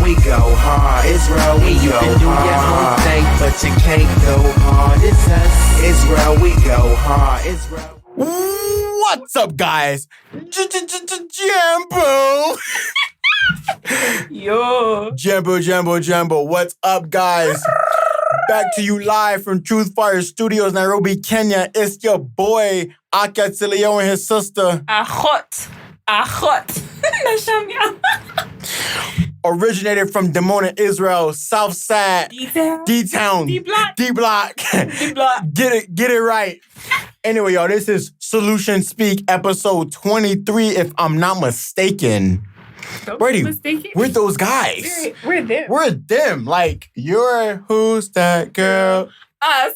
we go hard. Israel, we go hard. You can do your own thing, but you can't go hard. It's us. Israel, we go hard. Israel. What's up, guys? Jambo. Yo. Jambo. What's up, guys? Back to you live from Truth Fire Studios, Nairobi, Kenya. It's your boy, Akatilio, and his sister. Achot. Originated from Dimona, Israel, South Side, D-Town, D-Block. Get it right. Anyway, y'all, this is Solution Speak, episode 23, if I'm not mistaken. Brady, we're those guys. We're them. We're them. Like, you're who's that girl? Us.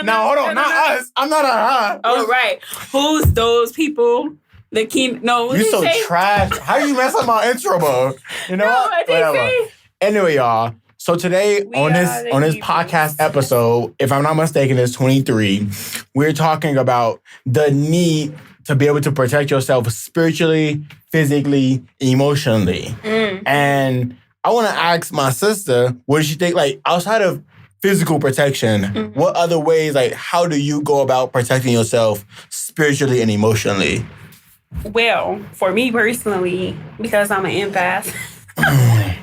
No, hold on, not us. I'm not a Oh, right. Who's those people? The key. No, you so trash. How you mess up my intro, bro? You know what? I didn't say. Anyway, y'all. So today on this podcast episode, if I'm not mistaken, it's 23. We're talking about the need to be able to protect yourself spiritually, physically, emotionally. And I want to ask my sister, what does she think? Like, outside of physical protection, what other ways? Like, how do you go about protecting yourself spiritually and emotionally? Well, for me personally, because I'm an empath. I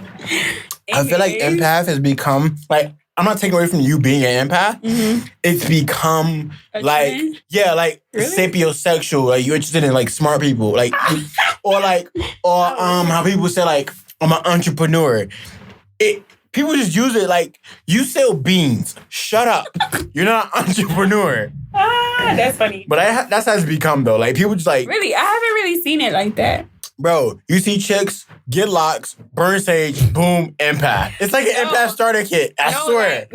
feel like empath has become, like, I'm not taking away from you being an empath. It's become, like, really? Sapiosexual. Like, you're interested in, like, smart people. Like, or how people say, like, I'm an entrepreneur. People just use it like, you sell beans. Shut up. You're not an entrepreneur. That's funny. But that's how it's become, though. Like, people just like... Really? I haven't really seen it like that. Bro, you see chicks, get locks, burn sage, boom, empath. It's like an empath starter kit. I swear.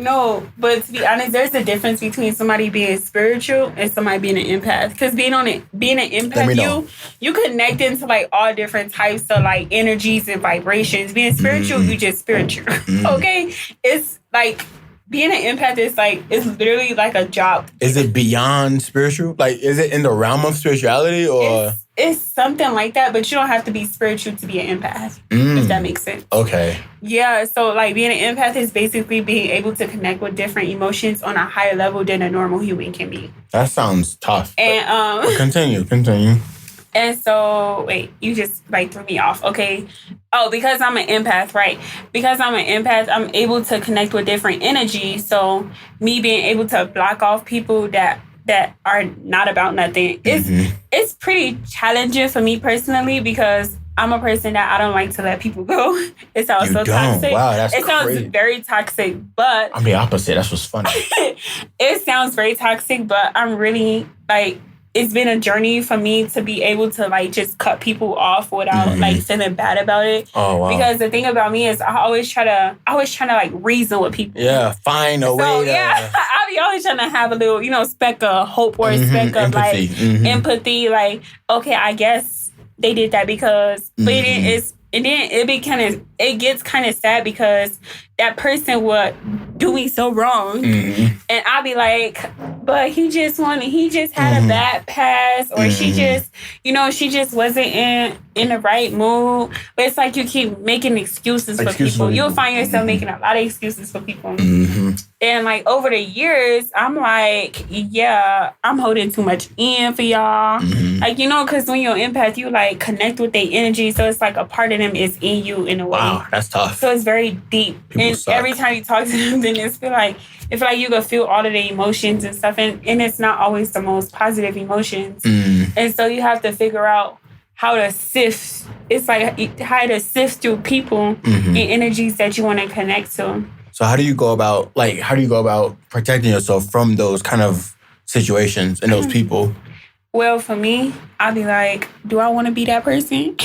But to be honest, there's a difference between somebody being spiritual and somebody being an empath. Because being an empath, you connect into like all different types of like energies and vibrations. Being spiritual, you just spiritual. Okay? It's like... Being an empath is like, it's literally like a job. Is it beyond spiritual? Like, is it in the realm of spirituality or? It's something like that, but you don't have to be spiritual to be an empath, if that makes sense. Okay. Yeah, so like being an empath is basically being able to connect with different emotions on a higher level than a normal human can be. That sounds tough. And but continue. And so, wait, you just like threw me off. Okay. Oh, because I'm an empath, right? Because I'm an empath, I'm able to connect with different energies. So me being able to block off people that are not about nothing, it's pretty challenging for me personally because I'm a person that I don't like to let people go. It sounds toxic. Wow, that's crazy. It sounds very toxic, but... I'm the opposite. That's what's funny. It sounds very toxic, but I'm really like... It's been a journey for me to be able to like just cut people off without like feeling bad about it. Oh wow! Because the thing about me is I always try to like reason with people. Yeah, find a way. Yeah, I be always trying to have a little speck of hope or a speck of like empathy. Like, okay, I guess they did that because, but it gets kind of sad because that person would do me so wrong, and I'll be like, but he just had a bad past, or she just wasn't in the right mood. But it's like you keep making excuses for people. You'll find yourself making a lot of excuses for people. And like over the years, I'm like, yeah, I'm holding too much in for y'all. Like, because when you're an empath, you like connect with their energy. So it's like a part of them is in you in a way. Wow, that's tough. So it's very deep. People and every time you talk to them, then it's feel like you can feel all of the emotions and stuff. And it's not always the most positive emotions. And so you have to figure out how to sift. It's like how to sift through people and energies that you want to connect to. So how do you go about protecting yourself from those kind of situations and those people? Well, for me, I'll be like, do I want to be that person?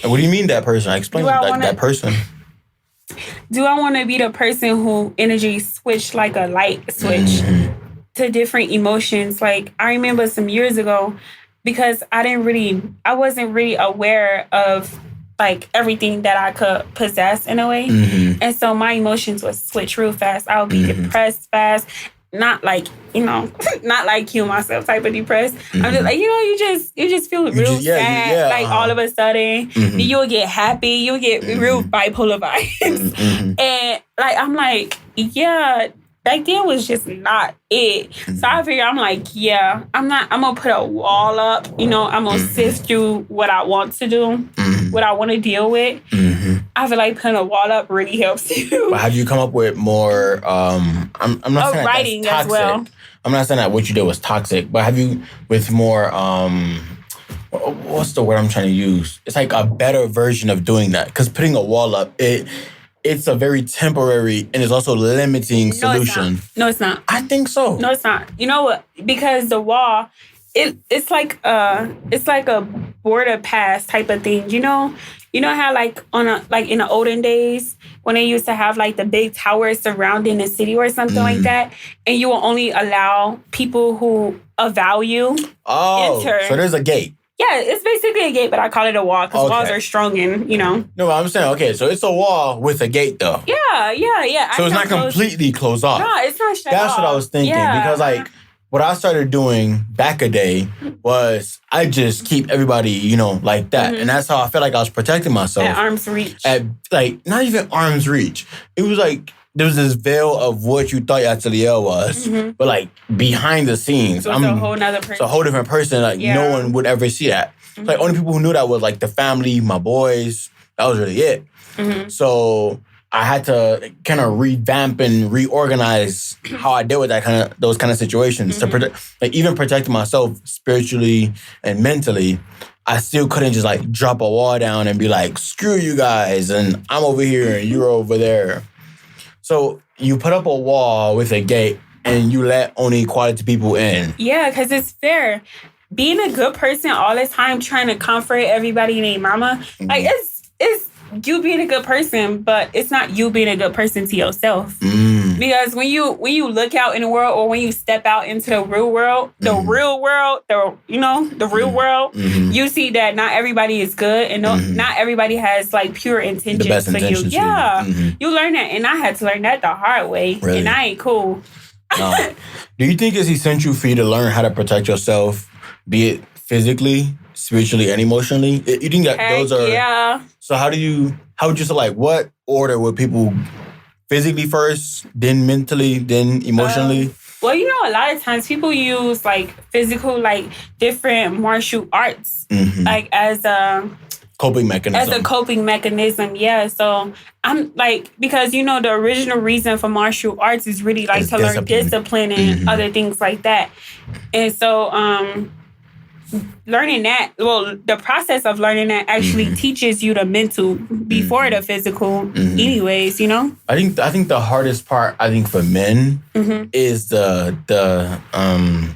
What do you mean that person? Explain that person. Do I want to be the person who energy switch like a light switch to different emotions? Like, I remember some years ago, because I wasn't really aware of like everything that I could possess in a way. And so my emotions would switch real fast. I would be depressed fast. not like, not like kill myself type of depressed. I'm just like, you just feel real sad. Like all of a sudden, you'll get happy. You'll get real bipolar vibes. And like, I'm like, yeah, back then was just not it. So I figure I'm like, yeah, I'm going to put a wall up. I'm going to sift through what I want to do, what I want to deal with. I feel like putting a wall up really helps you. But have you come up with more, I'm not saying writing that's toxic. as well. I'm not saying that what you did was toxic, but have you with more, what's the word I'm trying to use? It's like a better version of doing that. Because putting a wall up, it's a very temporary and it's also limiting solution. No, it's not. I think so. No, it's not. You know what? Because the wall, it's like a border pass type of thing. You know how like in the olden days when they used to have like the big towers surrounding the city or something like that, and you will only allow people who of value enter. So there's a gate. Yeah, it's basically a gate, but I call it a wall because walls are strong and, No, I'm saying, okay, so it's a wall with a gate, though. Yeah. So it's not completely closed off. No, it's not shut That's off. what I was thinking. Yeah. Because, like, what I started doing back a day was I just keep everybody, like that. And that's how I felt like I was protecting myself. At arm's reach. Not even arm's reach. It was like, there was this veil of what you thought Yataliel was. But, like, behind the scenes, so I'm a whole nother person. It's a whole different person. Like, no one would ever see that. Like, only people who knew that was, like, the family, my boys. That was really it. So I had to kind of revamp and reorganize how I deal with those kind of situations to protect, like, even protecting myself spiritually and mentally. I still couldn't just like drop a wall down and be like, screw you guys, and I'm over here and you're over there. So you put up a wall with a gate and you let only quality people in. Yeah, because it's fair. Being a good person all the time, trying to comfort everybody and their mama, like it's you being a good person, but it's not you being a good person to yourself. Because when you look out in the world, or when you step out into the real world, the real world, you see that not everybody is good, and not everybody has like pure intentions the best for you. intentions Yeah, you learn that, and I had to learn that the hard way, Really? and I ain't cool. No. Do you think it's essential for you to learn how to protect yourself, be it physically, spiritually, and emotionally? You think that those are... Yeah. So how would you say, like, what order would people physically first, then mentally, then emotionally? Well, a lot of times people use like physical, like different martial arts, like as a coping mechanism. As a coping mechanism, yeah. So I'm like, because the original reason for martial arts is really like to learn discipline and other things like that. And so learning that, the process of learning that actually teaches you the mental before the physical anyways, I think the hardest part, for men is the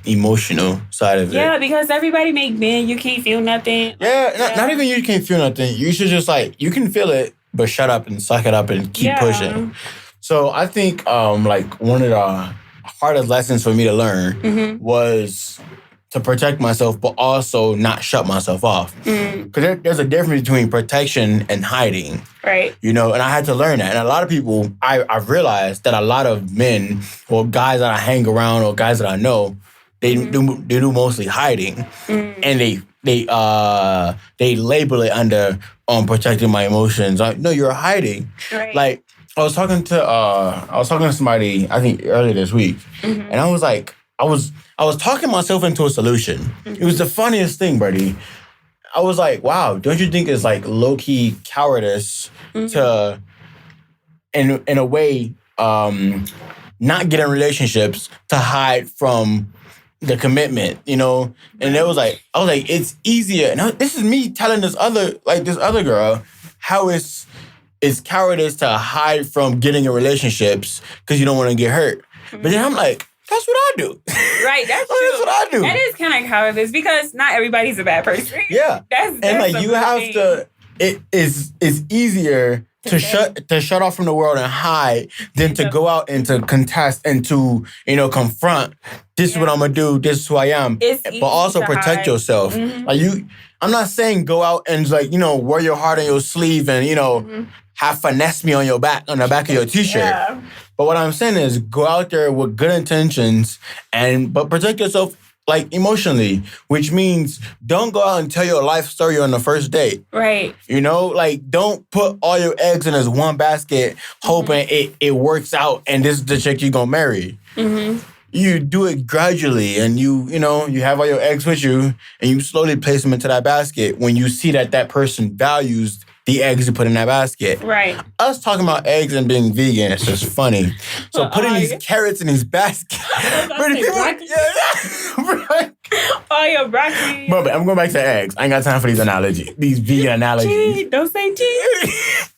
emotional side of it. Yeah, because everybody make men, you can't feel nothing. Yeah, not even you can't feel nothing. You should just you can feel it, but shut up and suck it up and keep pushing. So I think one of the hardest lessons for me to learn was to protect myself, but also not shut myself off. Because there's a difference between protection and hiding. Right. And I had to learn that. And a lot of people, I've realized that a lot of men or guys that I hang around or guys that I know, they do mostly hiding. And they label it under protecting my emotions. No, you're hiding. Right. Like, I was talking to somebody, I think earlier this week, and I was like, I was talking myself into a solution. It was the funniest thing, buddy. I was like, wow, don't you think it's like low-key cowardice to, in a way, not get in relationships to hide from the commitment, And it was like, I was like, it's easier. And this is me telling this other girl how it's cowardice to hide from getting in relationships because you don't want to get hurt. But then I'm like, that's what I do. Right, that's true. That's what I do. That is kind of cowardice because not everybody's a bad person. Yeah. That's and like you have thing. to. It's easier to shut off from the world and hide than to go out and to contest and to confront. This is what I'm gonna do. This is who I am. But also protect hide. yourself. Like I'm not saying go out and wear your heart on your sleeve and have finesse me on the back of your t-shirt. Yeah. But what I'm saying is go out there with good intentions but protect yourself like emotionally, which means don't go out and tell your life story on the first date. Right. You know, like don't put all your eggs in this one basket hoping it works out and this is the chick you're gonna marry. Mm-hmm. You do it gradually and you have all your eggs with you and you slowly place them into that basket when you see that person values the eggs you put in that basket. Right. Us talking about eggs and being vegan, it's just funny. So putting these carrots in these baskets. Oh, your broccoli. But I'm going back to eggs. I ain't got time for these analogies. These vegan analogies. Don't say cheese.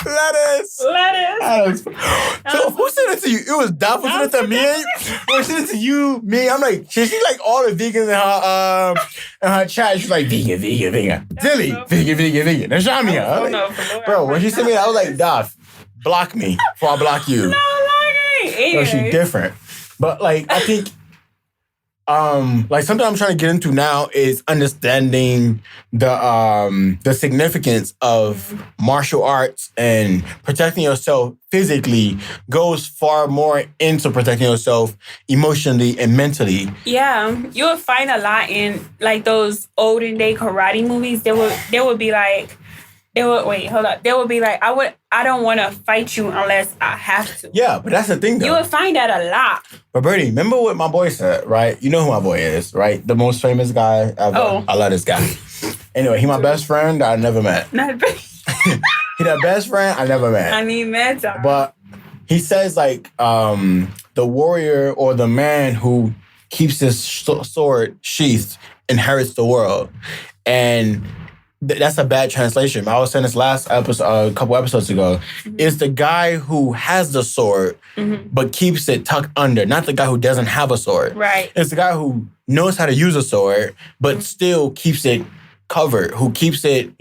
Lettuce. So who sent it to you? It was Duff who sent it to me. Or sent it to you, me. I'm like, she's like all the vegans in her chat. She's like, vegan. Dilly, vegan. And Shamia. Bro, when she sent me that, I was like, Duff, block me before I block you. No, she's different. But like, I think like something I'm trying to get into now is understanding the significance of martial arts and protecting yourself physically goes far more into protecting yourself emotionally and mentally. Yeah, you would find a lot in like those olden day karate movies. They would be like. They would be like, I don't want to fight you unless I have to. Yeah, but that's the thing, though. You would find that a lot. But Bertie, remember what my boy said, right? You know who my boy is, right? The most famous guy ever. Oh. I love this guy. Anyway, he my best friend that I never met. Not he the best friend I never met. I need mentor. But he says like the warrior or the man who keeps his sword sheathed inherits the world. And that's a bad translation. I was saying this last episode, a couple episodes ago. Mm-hmm. It's the guy who has the sword, but keeps it tucked under, not the guy who doesn't have a sword. Right. It's the guy who knows how to use a sword, but still keeps it covered, who keeps it,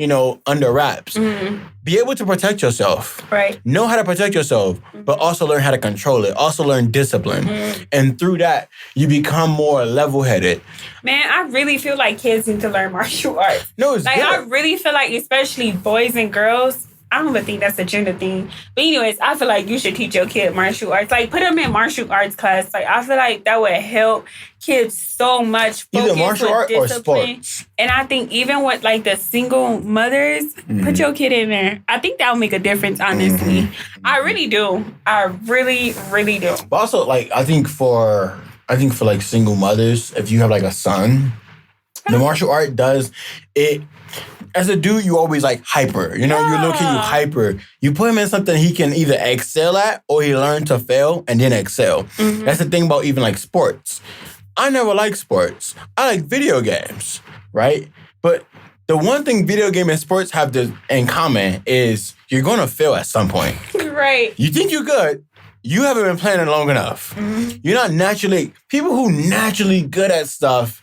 under wraps. Mm-hmm. Be able to protect yourself. Right. Know how to protect yourself, but also learn how to control it. Also learn discipline. Mm-hmm. And through that, you become more level-headed. Man, I really feel like kids need to learn martial arts. No, it's like, good. I really feel like, especially boys and girls, I don't even think that's a gender thing. But anyways, I feel like you should teach your kid martial arts. Like, put them in martial arts class. Like, I feel like that would help kids so much. Either martial art or sports. And I think even with, like, the single mothers, put your kid in there. I think that will make a difference, honestly. Mm-hmm. I really do. I really, really do. But also, like, I think for like single mothers, if you have like a son, the martial art does it. As a dude, you always like hyper. You hyper. You put him in something he can either excel at or he learn to fail and then excel. Mm-hmm. That's the thing about even like sports. I never liked sports. I like video games, right? But the one thing video game and sports have in common is you're going to fail at some point. Right. You think you're good. You haven't been playing it long enough. Mm-hmm. You're not naturally... People who naturally good at stuff,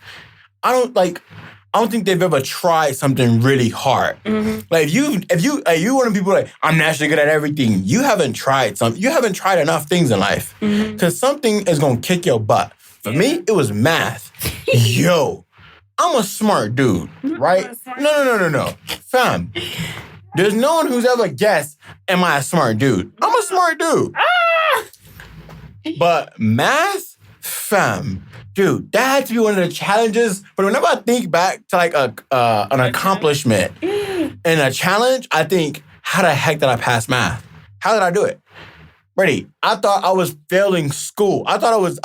I don't think they've ever tried something really hard. Mm-hmm. Like if you one of the people like, I'm naturally good at everything, you haven't tried something. You haven't tried enough things in life. Because something is going to kick your butt. For me, it was math. Yo, I'm a smart dude, right? No. Fam, there's no one who's ever guessed, am I a smart dude? I'm a smart dude. But math, fam, dude, that had to be one of the challenges. But whenever I think back to like an accomplishment and a challenge, I think, how the heck did I pass math? How did I do it? Brady, I thought I was failing school. I was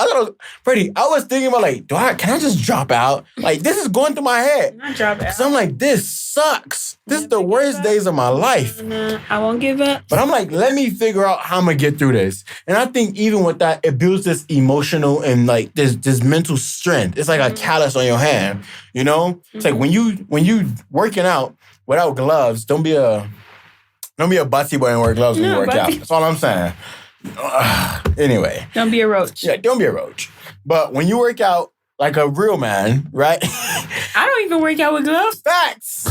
thinking about like, can I just drop out? Like, this is going through my head. Not drop out. So I'm like, this sucks. This is the worst days of my life. I won't give up. But I'm like, let me figure out how I'm gonna get through this. And I think even with that, it builds this emotional and like this mental strength. It's like a callus on your hand, you know? It's like when you working out without gloves, don't be a butsy boy and wear gloves when you work out. That's all I'm saying. Anyway. Don't be a roach. Yeah, don't be a roach. But when you work out like a real man, right? I don't even work out with gloves. Facts.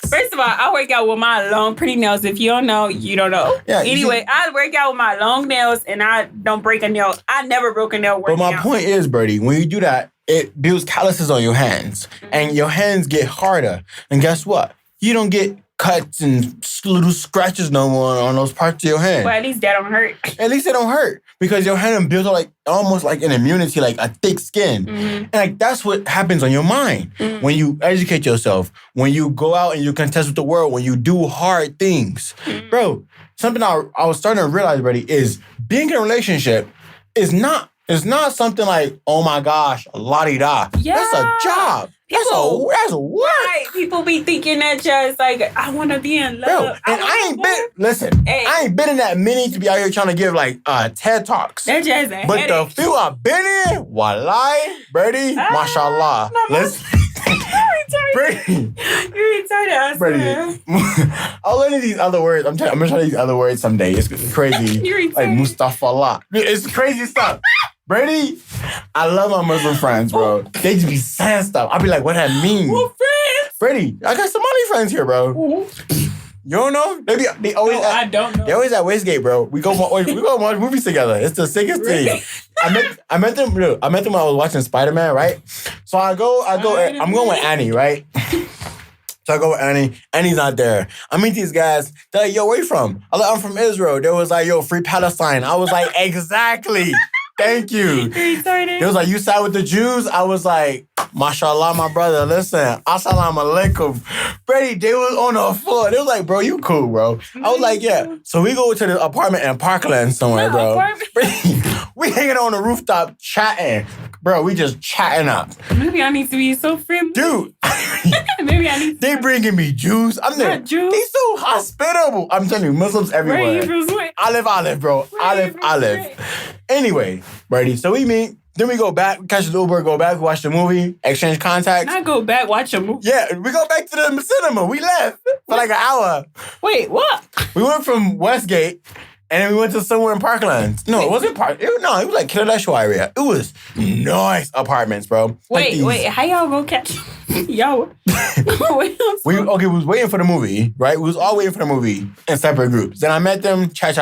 First of all, I work out with my long, pretty nails. If you don't know, you don't know. Yeah, anyway, I work out with my long nails and I don't break a nail. I never broke a nail working out. But my point is, Bertie, when you do that, it builds calluses on your hands. And your hands get harder. And guess what? You don't get cuts and little scratches no more on those parts of your hand. Well, at least that don't hurt. At least it don't hurt because your hand builds up like almost like an immunity, like a thick skin. And like that's what happens on your mind when you educate yourself, when you go out and you contest with the world, when you do hard things. Bro, something I was starting to realize, buddy, is being in a relationship is not something like, oh my gosh, la-di-da. Yeah. That's a job. That's a work. Right. People be thinking that just like, I want to be in love. Bro, and I ain't been in that many to be out here trying to give like TED Talks. That just a But headache. the few I've been in, wallahi, Brady, mashallah. Let's Brady. You retarded, Brady. I'll learn these other words. I'm gonna try these other words someday. It's crazy. You're Like retarded. Mustafa Allah. It's crazy stuff. Brady, I love my Muslim friends, bro. They just be saying stuff. I'll be like, what that mean? Well, friends. Brady, I got Somali friends here, bro. You don't know? They always. No, I don't know. They always at Westgate, bro. We go watch movies together. It's the sickest thing. I met them. Look, I met them when I was watching Spider-Man, right? So I'm going with Annie, right? So I go with Annie. Annie's not there. I meet these guys. They're like, yo, where you from? I'm from Israel. They was like, yo, free Palestine. I was like, exactly. Thank you. They was like, you side with the Jews? I was like, mashallah, my brother. Listen, assalamu alaikum. Brady, they was on the floor. They was like, bro, you cool, bro. I was like, yeah. So we go to the apartment in Parkland somewhere, bro. Brady, we hanging on the rooftop chatting. Bro, we just chatting up. Maybe I need to be so friendly. Dude. Maybe I need to. They bringing me Jews. I'm there. Not Jews. They so hospitable. I'm telling you, Muslims everywhere. Olive, bro. Olive. Anyway, Brady, so we meet. Then we go back, catch the Uber, go back, watch the movie, exchange contacts. Not go back, watch a movie. Yeah, we go back to the cinema. We left for like an hour. Wait, what? We went from Westgate, and then we went to somewhere in Parkland. No, it wasn't Park. It was like Kildare area. It was nice apartments, bro. Wait, how y'all go catch? Yo. We was waiting for the movie, right? We was all waiting for the movie in separate groups. Then I met them, chat.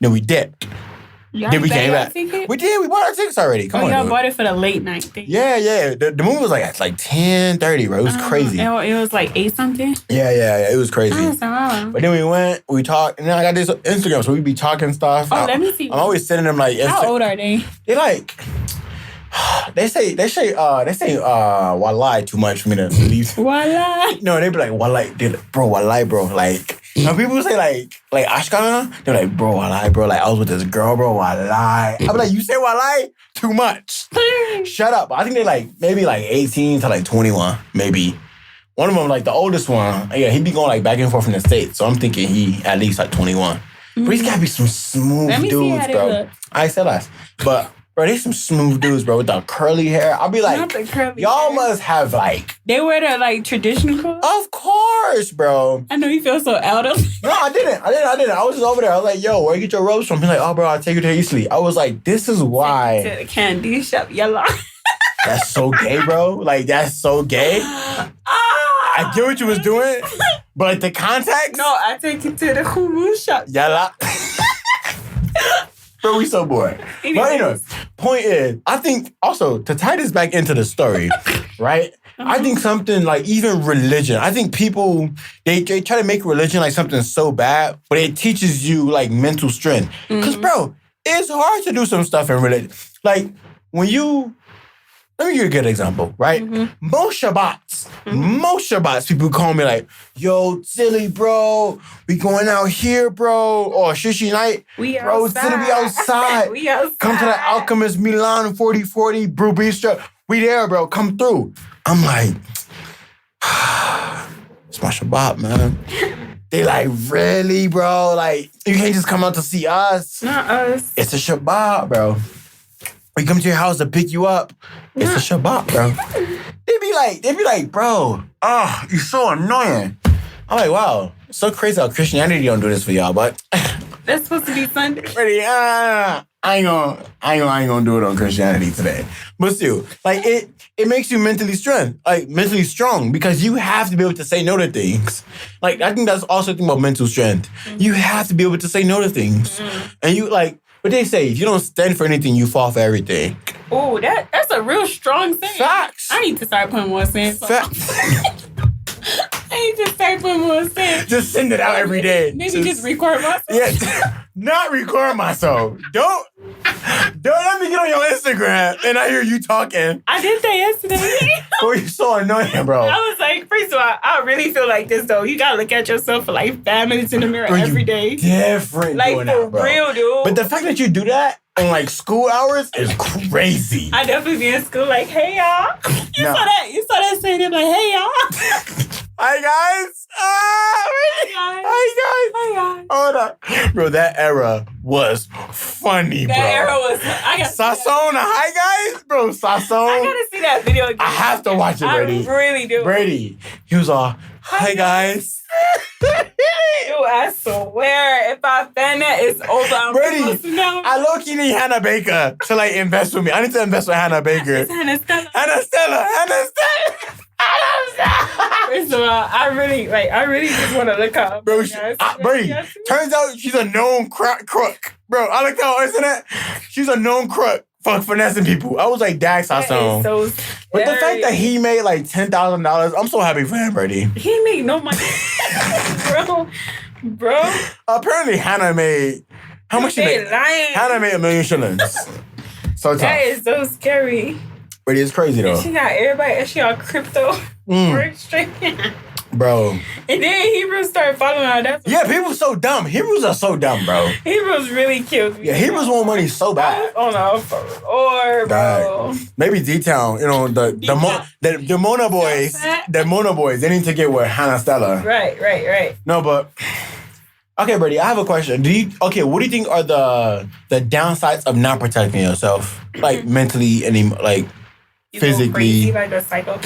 Then we dipped. Then we came back. We did. We bought our tickets already. Come on, y'all dude. bought it for the late night thing. Yeah. The movie was like at 10:30, bro. It was crazy. It was like 8 something. Yeah. It was crazy. Awesome. But then we went, we talked, and then I got this Instagram, so we be talking stuff. Oh, let me see. I'm always sending them like. How old are they? They like. They say wallahi too much for me to believe. Wallahi. No, they be like wallahi, wallahi, bro. Like, when people say like Ashkana, they're like, bro, wallahi, bro. Like, I was with this girl, bro, wallahi. I be like, you say wallahi? Too much. Shut up. I think they like maybe like 18 to like 21, maybe. One of them, like the oldest one, yeah, he be going like back and forth from the States. So I'm thinking he at least like 21. But he's gotta be some smooth dudes, bro. I said last. But bro, they some smooth dudes, bro, with the curly hair. I'll be like, y'all must have like... They wear the like traditional clothes? Of course, bro. I know you feel so out of... No, I didn't. I was just over there. I was like, yo, where you get your robes from? He's like, oh, bro, I'll take you to Eastleigh. I was like, this is why... To the candy shop, yellow. That's so gay, bro. Like, that's so gay. I get what you was doing, but like the context... No, I take you to the hummus shop. Yalla. Bro, we so bored. But anyway, point is, I think also to tie this back into the story, right? I think something like even religion. I think people they try to make religion like something so bad, but it teaches you like mental strength. Because bro, it's hard to do some stuff in religion. Like when you. Let me give you a good example, right? Most Shabbats, people call me like, yo, silly, bro, we going out here, bro, or shishi night. We Silly, we outside. We outside. Come to the Alchemist Milan 4040 Brew Bistro. We there, bro, come through. I'm like, it's my Shabbat, man. They like, really, bro? Like, you can't just come out to see us. Not us. It's a Shabbat, bro. We come to your house to pick you up. It's a Shabbat, bro. They be like, bro, you're so annoying. I'm like, wow, it's so crazy how Christianity don't do this for y'all, but that's supposed to be Sunday. Ready? I ain't gonna do it on Christianity today. But still, like it makes you mentally strong because you have to be able to say no to things. Like I think that's also the thing about mental strength. You have to be able to say no to things, and you like. But they say, if you don't stand for anything, you fall for everything. Oh, that's a real strong thing. Facts. I need to start putting more sense. Facts. I need to start putting more sense. Just send it out every day. Maybe just record myself. Yeah, not record myself. Don't let me get on your Instagram and I hear you talking. I did that yesterday. Boy, you're so annoying, bro. I was like, first of all, I really feel like this though. You gotta look at yourself for like 5 minutes in the mirror every day. Different, like doing for that, bro. real, dude. But the fact that you do that on like school hours is crazy. I definitely be in school like, hey y'all. You saw that? You saw that saying? Like, hey y'all. Hi guys. Hi guys. Hold on, bro. That era was funny, bro. That era was. I got Sasson. Hi guys, bro. Sasson. I gotta see that video again. I have to watch it, Brady. I really do. Brady. He was all, hi guys. Dude, I swear, if I fan that, it's over. I'm Brady, I low-key need Hannah Baker to like invest with me. I need to invest with Hannah Baker. It's Hannah Stella. Hannah Stella. First of all, I really just want to look up. Bro, Brady, turns out she's a known crook. Bro, I looked at her internet. She's a known crook for finessing people. I was like, Dax Sasson. So but the fact that he made like $10,000, I'm so happy for him, Brady. He made no money. Bro. Apparently, Hannah made... How much she made? Hannah made $1 million shillings. So tough. That is so scary. But it's crazy, though. And she got everybody, and she on crypto. Bro. And then Hebrews started following her. That's people so dumb. Hebrews are so dumb, bro. Hebrews really killed me. Yeah, Hebrews want money so bad. Oh no, bro. Maybe D-Town, the Mona boys, they need to get with Hannah Stella. Right. No, but okay, Brady, I have a question. What do you think are the downsides of not protecting yourself, like mentally and like you physically? Go crazy like a psycho.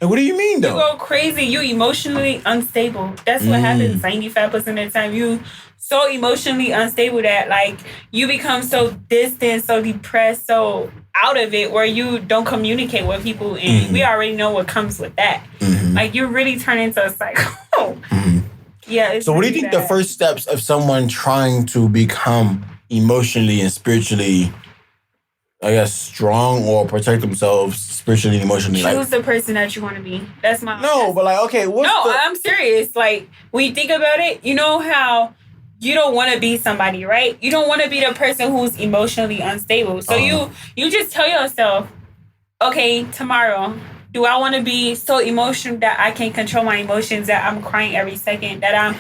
What do you mean, though? You go crazy. You emotionally unstable. That's what happens 95% of the time. You so emotionally unstable that, like, you become so distant, so depressed, so out of it where you don't communicate with people. And we already know what comes with that. Like, you really turn into a psycho. Yeah. So what do you think the first steps of someone trying to become emotionally and spiritually, I guess, strong or protect themselves spiritually and emotionally? Choose the person that you want to be. That's my... but like, okay, I'm serious. Like, when you think about it, you know how you don't want to be somebody, right? You don't want to be the person who's emotionally unstable. So you just tell yourself, okay, tomorrow, do I want to be so emotional that I can't control my emotions, that I'm crying every second, that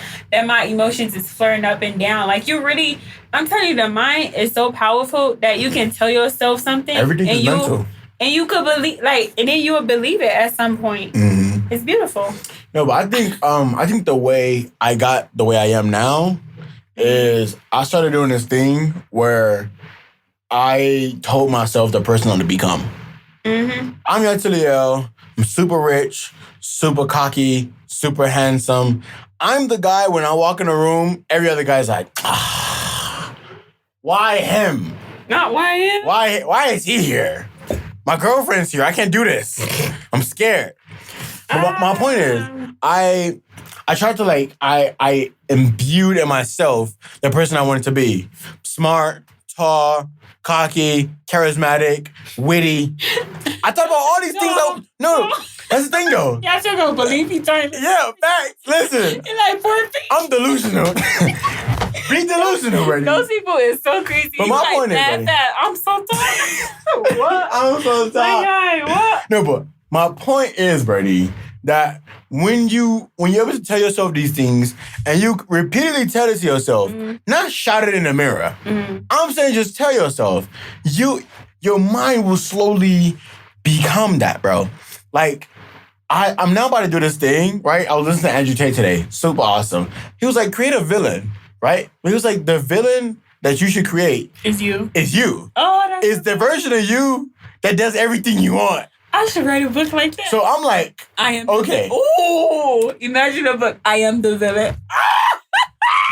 my emotions is flaring up and down? Like, you really... I'm telling you, the mind is so powerful that you can tell yourself something. Everything is mental. And you could believe, and then you will believe it at some point. It's beautiful. No, but I think the way I got the way I am now is I started doing this thing where I told myself the person I'm to become. I'm Yatiliel. I'm super rich, super cocky, super handsome. I'm the guy when I walk in a room, every other guy's like, why him? Not why him? Why is he here? My girlfriend's here. I can't do this. I'm scared. But my point is, I tried to I imbued in myself the person I wanted to be. Smart, tall, cocky, charismatic, witty. I thought about all these things. No, that's the thing though. Y'all still gonna believe he turned. Yeah, facts. Listen. You're like 14. I'm delusional. Be delusional, Brady. Those people is so crazy. But my point is, Brady, I'm so tired. What? I'm so tired. My guy, what? No, but my point is, Brady, that when you're able to tell yourself these things and you repeatedly tell it to yourself, not shout it in the mirror. I'm saying just tell yourself, your mind will slowly become that, bro. Like, I'm now about to do this thing, right? I was listening to Andrew Tate today. Super awesome. He was like, create a villain, right? He was like, the villain that you should create is you. Oh, that's is the version of you that does everything you want. I should write a book like that. So I'm like, I am okay. Ooh, imagine a book. I am the villain.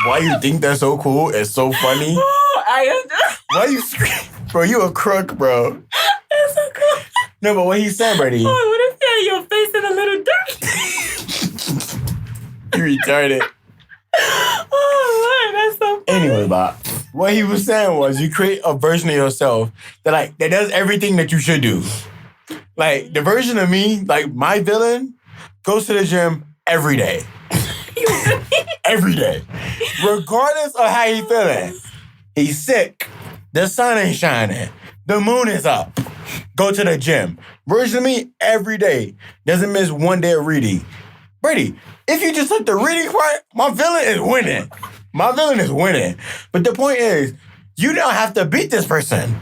Why you think that's so cool? It's so funny. Oh, I am the... Why you scream? Bro, you a crook, bro. That's so cool. No, but what he said, Brady. Oh, what if you had your face in a little dirt? You retarded. Oh, Lord, that's so funny. Anyway, Bob, what he was saying was you create a version of yourself that does everything that you should do. Like, the version of me, like my villain, goes to the gym every day. Every day. Regardless of how he feeling. He's sick. The sun ain't shining. The moon is up. Go to the gym. Version of me, every day. Doesn't miss one day of reading. Brady, if you just took the reading part, my villain is winning. My villain is winning. But the point is, you don't have to beat this person.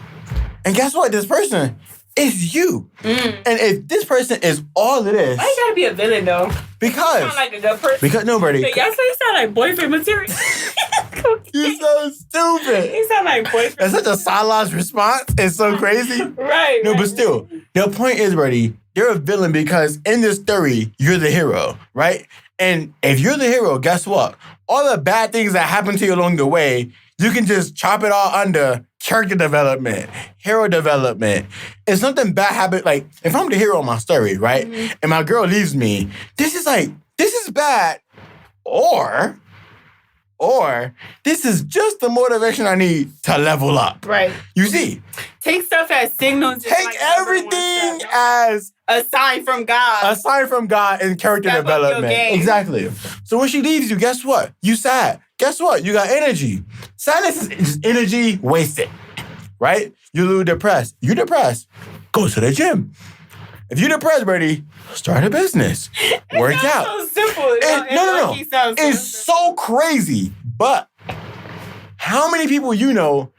And guess what? This person is you. And if this person is all it is... Why you gotta be a villain, though? Because... You sound like a good person. Because, no, Brady. Y'all say you sound like boyfriend material. You so stupid. You sound like boyfriend. That's such a silenced response. It's so crazy. Right. No, but still, the point is, Brady, you're a villain because in this story, you're the hero, right? And if you're the hero, guess what? All the bad things that happen to you along the way, you can just chop it all under character development, hero development. If something bad happens, like if I'm the hero of my story, right? And my girl leaves me, this is bad. Or this is just the motivation I need to level up. Right. You see? Take stuff as signals. Take like everything as a sign from God. A sign from God in character development. Exactly. So when she leaves you, guess what? You sad. Guess what? You got energy. Sadness is just energy wasted. Right? You little depressed. You depressed. Go to the gym. If you're depressed, Brady, start a business. Work out. So simple. No. It's so crazy. But how many people you know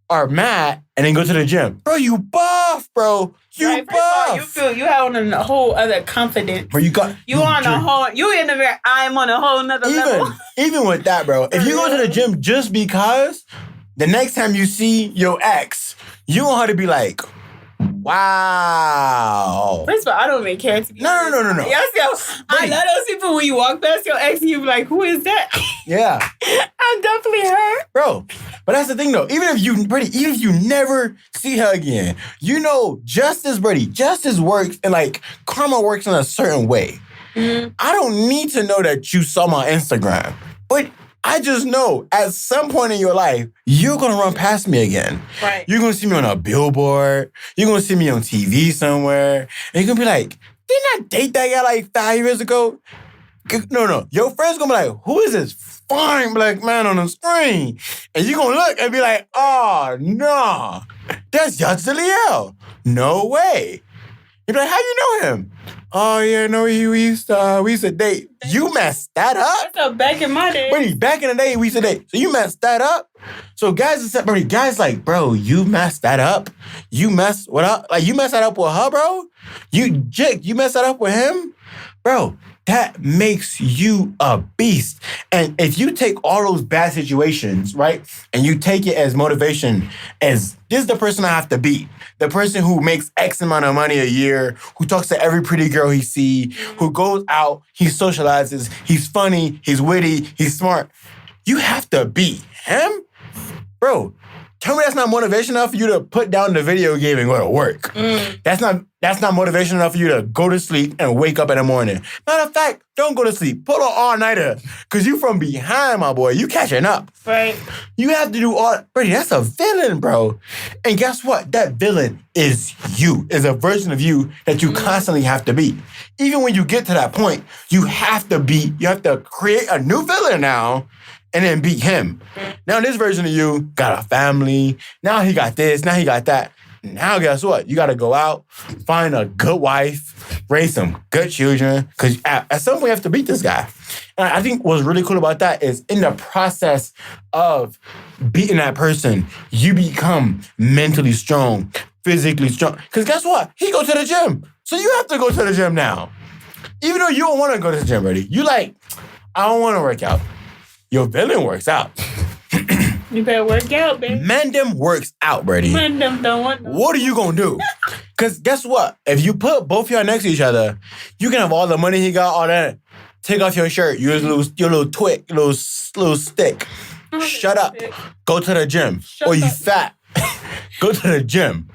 are mad and then go to the gym? Bro, you buff, bro. You buff. You feel you have on a whole other confidence. Bro, you on a whole. You in the very. I'm on a whole nother level. Even with that, bro. If you go to the gym just because, the next time you see your ex, you want her to be like, wow. First of all, I don't even care to be No. I love those people when you walk past your ex and you be like, who is that? Yeah. I'm definitely her. Bro, but that's the thing though. Even if you never see her again, you know justice works and like karma works in a certain way. I don't need to know that you saw my Instagram, but I just know at some point in your life, you're going to run past me again. Right. You're going to see me on a billboard. You're going to see me on TV somewhere. And you're going to be like, didn't I date that guy like 5 years ago? No. Your friend's going to be like, who is this fine black man on the screen? And you're going to look and be like, oh, no. That's Yacht Zaliel. No way. You'd be like, how you know him? Oh, yeah, no, we used to date. You messed that up? That's back in my day. Wait, back in the day, we used to date. So you messed that up? So guys like, bro, you messed that up? You messed that up with her, bro? You messed that up with him? Bro, that makes you a beast. And if you take all those bad situations, right, and you take it as motivation, as this is the person I have to beat. The person who makes X amount of money a year, who talks to every pretty girl he sees, who goes out, he socializes, he's funny, he's witty, he's smart. You have to beat him? Bro, tell me that's not motivation enough for you to put down the video game and go to work. That's not motivation enough for you to go to sleep and wake up in the morning. Matter of fact, don't go to sleep. Pull an all-nighter. Because you from behind, my boy. You catching up. Right. You have to do all... Brady, that's a villain, bro. And guess what? That villain is you. Is a version of you that you constantly have to beat. Even when you get to that point, you have to create a new villain now and then beat him. Now this version of you got a family. Now he got this. Now he got that. Now guess what? You got to go out, find a good wife, raise some good children. Because at some point you have to beat this guy. And I think what's really cool about that is in the process of beating that person, you become mentally strong, physically strong. Because guess what? He goes to the gym. So you have to go to the gym now. Even though you don't want to go to the gym, Brady. You like, I don't want to work out. Your villain works out. You better work out, baby. Mandem works out, Brady. Mandem don't want no. What are you going to do? Because guess what? If you put both y'all next to each other, you can have all the money he got, all that. Take off your shirt. Use your little twig, little stick. Shut up. Go to the gym. Or you fat. Go to the gym.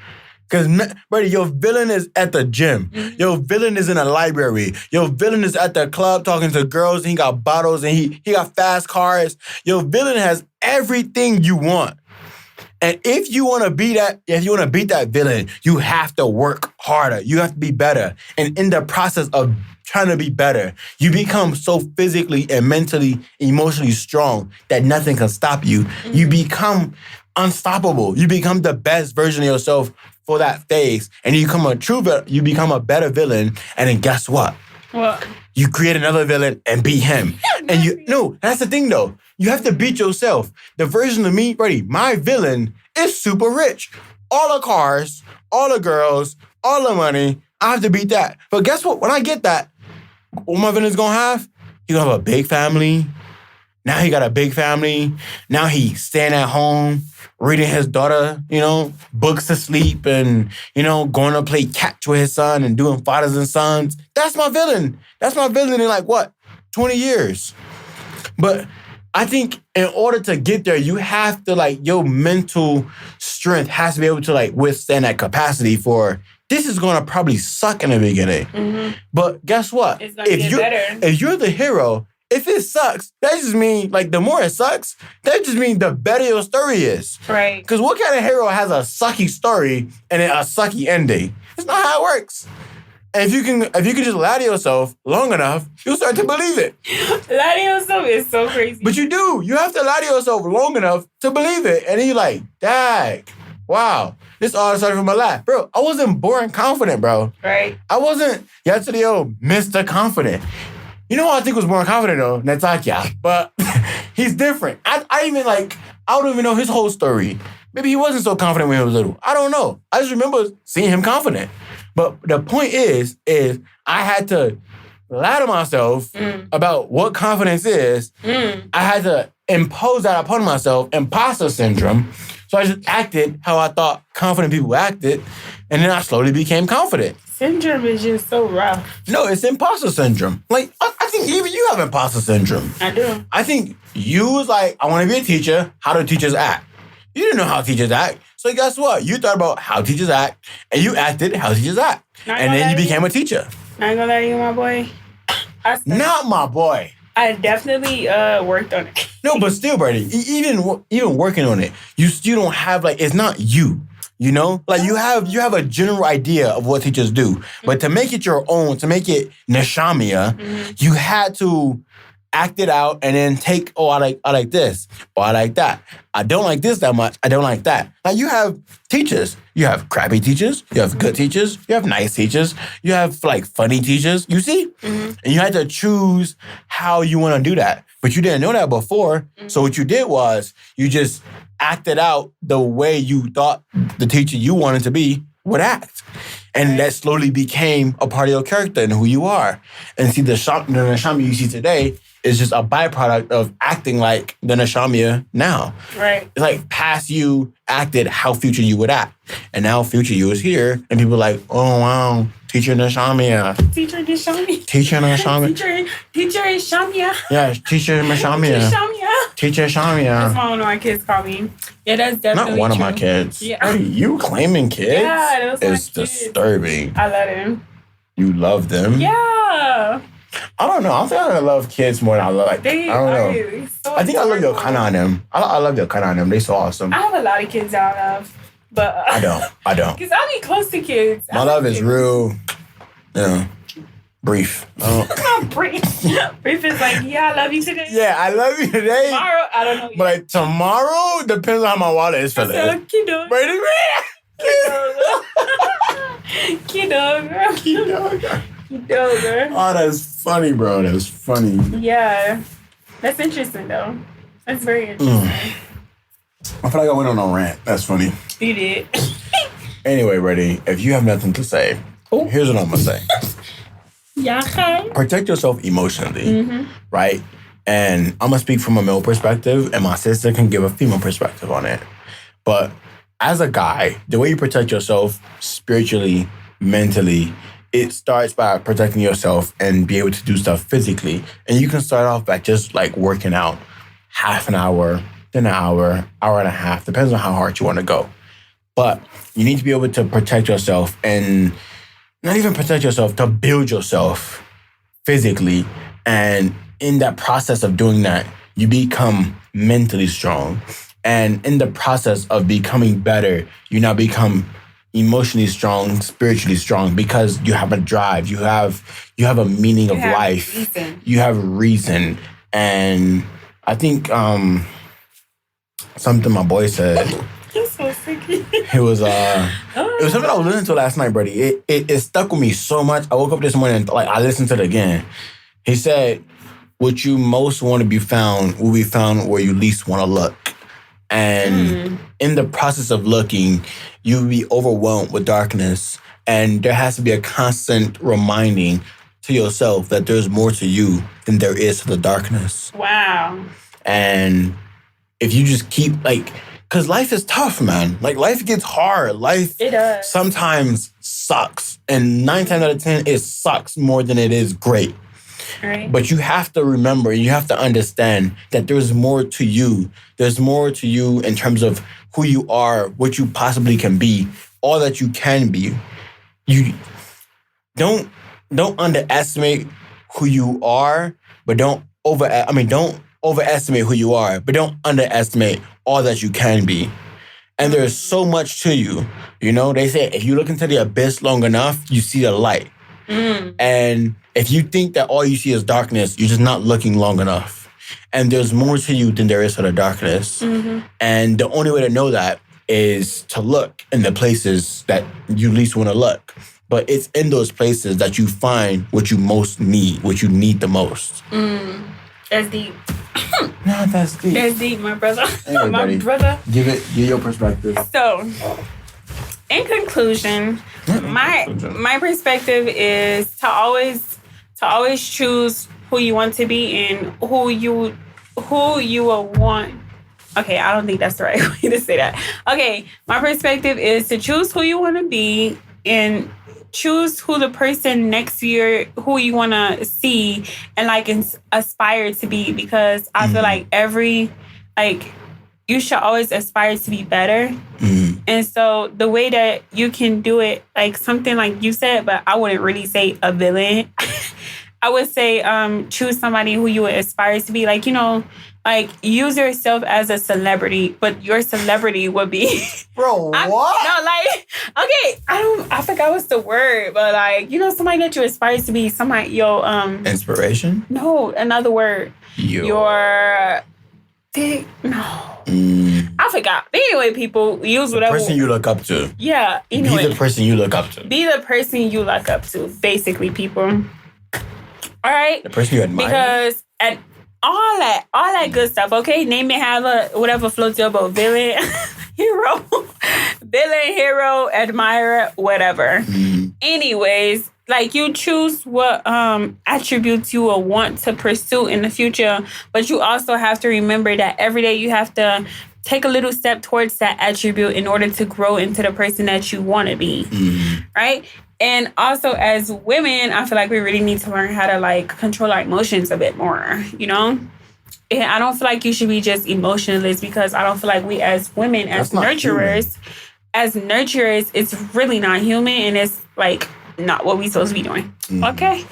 Because, Brady, your villain is at the gym. Your villain is in a library. Your villain is at the club talking to girls, and he got bottles, and he got fast cars. Your villain has everything you want. And if you want to beat that villain, you have to work harder. You have to be better. And in the process of trying to be better, you become so physically and mentally, emotionally strong that nothing can stop you. Mm-hmm. You become unstoppable. You become the best version of yourself for that phase. And you become a better villain. And then guess what? What? You create another villain and beat him. And that's the thing though. You have to beat yourself. The version of me, Brady, my villain is super rich. All the cars, all the girls, all the money. I have to beat that. But guess what? When I get that, what my villain's gonna have? He's gonna have a big family. Now he got a big family. Now he's staying at home, reading his daughter, books to sleep and, going to play catch with his son and doing fathers and sons. That's my villain. That's my villain in 20 years. But I think in order to get there, you have to your mental strength has to be able to withstand that capacity for this is going to probably suck in the beginning. Mm-hmm. But guess what? It's going to get better. If you're the hero, if it sucks, that just means the more it sucks, that just means the better your story is. Right. Because what kind of hero has a sucky story and then a sucky ending? It's not how it works. And if you can just lie to yourself long enough, you'll start to believe it. Lie to yourself is so crazy. But you do. You have to lie to yourself long enough to believe it. And then you're like, dag, wow, this all started from my life. Bro, I wasn't born confident, bro. Right. I wasn't yesterday, Mr. Confident. You know who I think was more confident, though? Natakia. But he's different. I don't even know his whole story. Maybe he wasn't so confident when he was little. I don't know. I just remember seeing him confident. But the point is I had to lie to myself about what confidence is. I had to impose that upon myself, imposter syndrome. So I just acted how I thought confident people acted, and then I slowly became confident. Syndrome is just so rough. No, it's imposter syndrome. I think even you have imposter syndrome. I do. I think you was I want to be a teacher. How do teachers act? You didn't know how teachers act. So guess what? You thought about how teachers act, and you acted how teachers act. And then you became a teacher. I ain't gonna lie to you, my boy. Not my boy. I definitely worked on it. No, but still, Brady, even working on it, you still don't have, it's not you. You have a general idea of what teachers do. But to make it your own, to make it Neshamia, you had to act it out and then take, I like this, or I like that. I don't like this that much. I don't like that. You have teachers. You have crappy teachers. You have good teachers. You have nice teachers. You have, funny teachers. You see? Mm-hmm. And you had to choose how you want to do that. But you didn't know that before. Mm-hmm. So what you did was you just acted out the way you thought the teacher you wanted to be would act. And that slowly became a part of your character and who you are. And see, the Nashami you see today is just a byproduct of acting like the Nashamia now. Right. It's past you acted how future you would act. And now future you is here. And people are like, oh, wow, teacher Nashamia. Teacher Nashamia. Teacher Nashamia. Teacher Shamia. Yeah, teacher Nashamia. Teacher Shamia. That's what one of my kids call me. Yeah, that's definitely not one true. of my kids. Yeah. You claiming kids? Yeah, it's disturbing. I love them. You love them? Yeah. I don't know. I think I love kids more than I love. I don't know. So I think I love your kind on them. I love your kind on them. They so awesome. I have a lot of kids that I love, but I don't. Because I be close to kids. My love is real, brief. Brief. Brief is yeah, I love you today. Yeah, I love you today. Tomorrow, I don't know. But tomorrow depends on how my wallet is feeling. Kiddo. Wait a minute. Kiddo. Oh, that's funny, bro. That's funny. Yeah. That's interesting, though. That's very interesting. I feel like I went on a rant. That's funny. You did. Anyway, Brady, if you have nothing to say, here's what I'm going to say. Yeah, okay. Protect yourself emotionally, right? And I'm going to speak from a male perspective, and my sister can give a female perspective on it. But as a guy, the way you protect yourself spiritually, mentally, it starts by protecting yourself and be able to do stuff physically. And you can start off by just working out half an hour, then an hour, hour and a half, depends on how hard you want to go. But you need to be able to protect yourself and not even protect yourself, to build yourself physically. And in that process of doing that, you become mentally strong. And in the process of becoming better, you now become emotionally strong, spiritually strong, because you have a drive. You have a meaning of life. Reason. You have reason. And I think something my boy said. I'm so sick. It was something I was listening to last night, buddy. It stuck with me so much. I woke up this morning and I listened to it again. He said, "What you most want to be found will be found where you least want to look." And in the process of looking, you'll be overwhelmed with darkness. And there has to be a constant reminding to yourself that there's more to you than there is to the darkness. Wow. And if you just keep because life is tough, man. Life gets hard. Life It does. sometimes sucks. And 9 times out of 10, it sucks more than it is great. Right. But you have to remember, you have to understand that there's more to you. There's more to you in terms of who you are, what you possibly can be, all that you can be. You don't underestimate who you are, but don't overestimate who you are, but don't underestimate all that you can be. And there's so much to you. You know, they say if you look into the abyss long enough, you see the light. And if you think that all you see is darkness, you're just not looking long enough. And there's more to you than there is to the darkness. And the only way to know that is to look in the places that you least want to look. But it's in those places that you find what you most need, what you need the most. That's deep. No, that's deep. That's deep, my brother. Anyway, My buddy, brother. give your perspective. So, in conclusion, my perspective is to always choose who you want to be and who you will want. Okay, I don't think that's the right way to say that. Okay, my perspective is to choose who you want to be and choose who the person next to you, who you want to see and aspire to be, because I feel like you should always aspire to be better. And so the way that you can do it, like something like you said, but I wouldn't really say a villain. I would say choose somebody who you would aspire to be. Use yourself as a celebrity, but your celebrity would be... Bro, what? I forgot what's the word, but somebody that you aspire to be, somebody, Inspiration? No, another word. I forgot. But anyway, people, use whatever. The person you look up to. Yeah. Anyway, Be the person you look up to. Be the person you look up to, basically, people. All right? The person you admire. Because all that good stuff, okay? Name it, have whatever floats your boat. Villain, hero, admirer, whatever. Anyways, you choose what attributes you will want to pursue in the future, but you also have to remember that every day you have to take a little step towards that attribute in order to grow into the person that you want to be, right? And also, as women, I feel like we really need to learn how to control our emotions a bit more, you know? And I don't feel like you should be just emotionless, because I don't feel like we as women, as nurturers, it's really not human, and it's not what we supposed to be doing. Okay?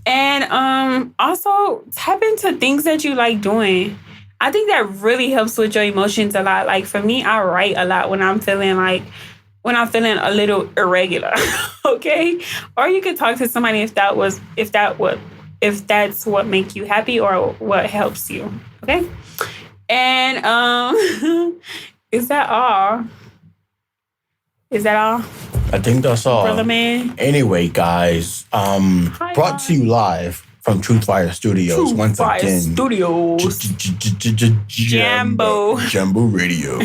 And also tap into things that you like doing. I think that really helps with your emotions a lot. For me, I write a lot when I'm feeling a little irregular, okay? Or you could talk to somebody if that's what makes you happy or what helps you, okay? And is that all? I think that's all. Brother man. Anyway, guys, brought to you live from Truth Fire Studios once again. Studios. Jambo Radio.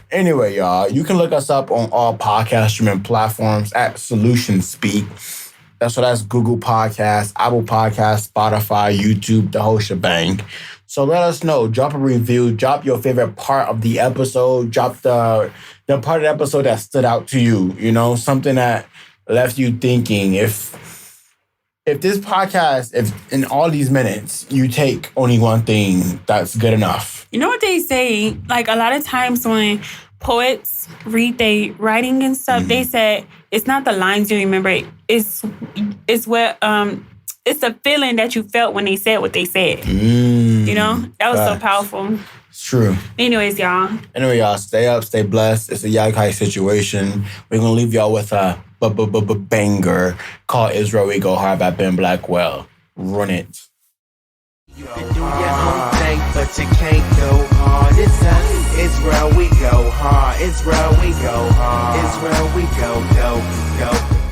Anyway, y'all, you can look us up on all podcast streaming platforms at Solution Speak. That's Google Podcasts, Apple Podcasts, Spotify, YouTube, the whole shebang. So let us know. Drop a review. Drop your favorite part of the episode. Drop the part of the episode that stood out to you. You know, something that left you thinking. If this podcast, if in all these minutes you take only one thing, that's good enough. You know what they say? A lot of times when poets read their writing and stuff, they said it's not the lines you remember. It's what it's a feeling that you felt when they said what they said. You know? That was so powerful. It's true. Anyways, y'all. Anyway, y'all, stay up, stay blessed. It's a Yakai situation. We're going to leave y'all with a banger called Israel We Go Hard by Ben Blackwell. Run it. You do your own thing, but you can't go hard. It's us. Israel, we go hard. Israel, we go hard. Israel, we go.